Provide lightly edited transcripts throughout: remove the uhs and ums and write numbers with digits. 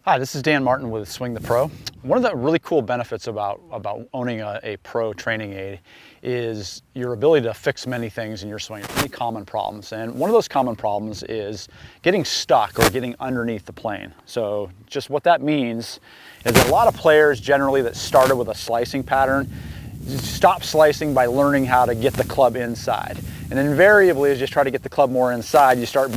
Hi, this is Dan Martin with Swing the Pro. One of the really cool benefits about owning a pro training aid is your ability to fix many things in your swing, many common problems. And one of those common problems is getting stuck or getting underneath the plane. So just what that means is that a lot of players generally that started with a slicing pattern stop slicing by learning how to get the club inside. And invariably, as you try to get the club more inside, you start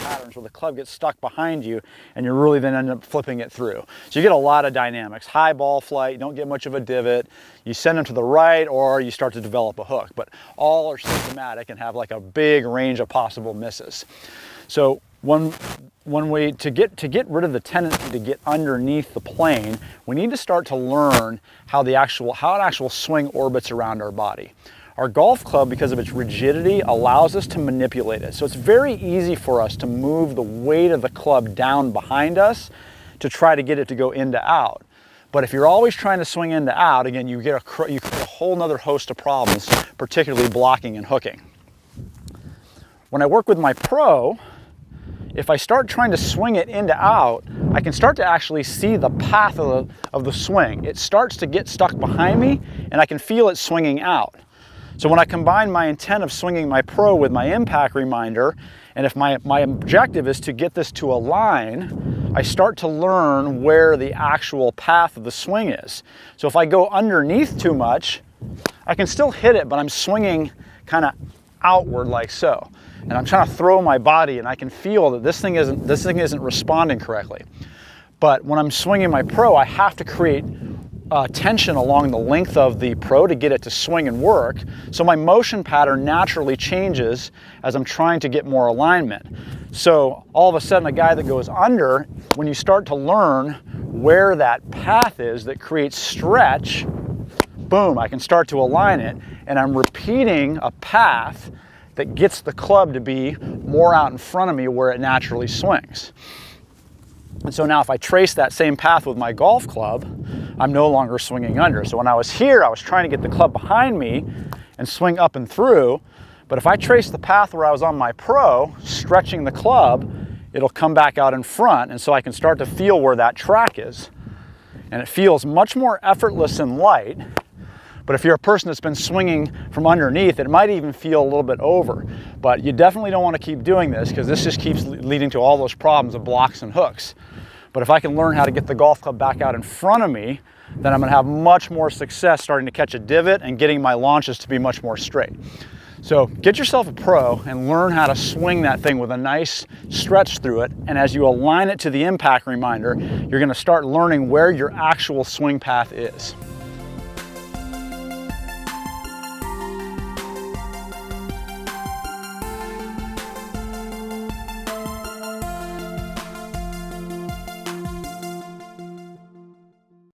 patterns where the club gets stuck behind you and you really then end up flipping it through. So you get a lot of dynamics. High ball flight, you don't get much of a divot, you send them to the right, or you start to develop a hook. But all are systematic and have like a big range of possible misses. So one way to get rid of the tendency to get underneath the plane, we need to start to learn how an actual swing orbits around our body. Our golf club, because of its rigidity, allows us to manipulate it. So it's very easy for us to move the weight of the club down behind us to try to get it to go in to out. But if you're always trying to swing in to out, again, you get a whole nother host of problems, particularly blocking and hooking. When I work with my pro, if I start trying to swing it in to out, I can start to actually see the path of the swing. It starts to get stuck behind me, and I can feel it swinging out. So when I combine my intent of swinging my pro with my impact reminder, and if my objective is to get this to align, I start to learn where the actual path of the swing is. So if I go underneath too much, I can still hit it, but I'm swinging kind of outward like so. And I'm trying to throw my body, and I can feel that this thing isn't responding correctly. But when I'm swinging my pro, I have to create tension along the length of the pro to get it to swing and work. So my motion pattern naturally changes as I'm trying to get more alignment. So all of a sudden, a guy that goes under, when you start to learn where that path is that creates stretch, boom, I can start to align it, and I'm repeating a path that gets the club to be more out in front of me where it naturally swings. And so now if I trace that same path with my golf club, I'm no longer swinging under. So when I was here, I was trying to get the club behind me and swing up and through. But if I trace the path where I was on my pro, stretching the club, it'll come back out in front. And so I can start to feel where that track is. And it feels much more effortless and light. But if you're a person that's been swinging from underneath, it might even feel a little bit over. But you definitely don't want to keep doing this, because this just keeps leading to all those problems of blocks and hooks. But if I can learn how to get the golf club back out in front of me, then I'm going to have much more success starting to catch a divot and getting my launches to be much more straight. So get yourself a pro and learn how to swing that thing with a nice stretch through it. And as you align it to the impact reminder, you're going to start learning where your actual swing path is.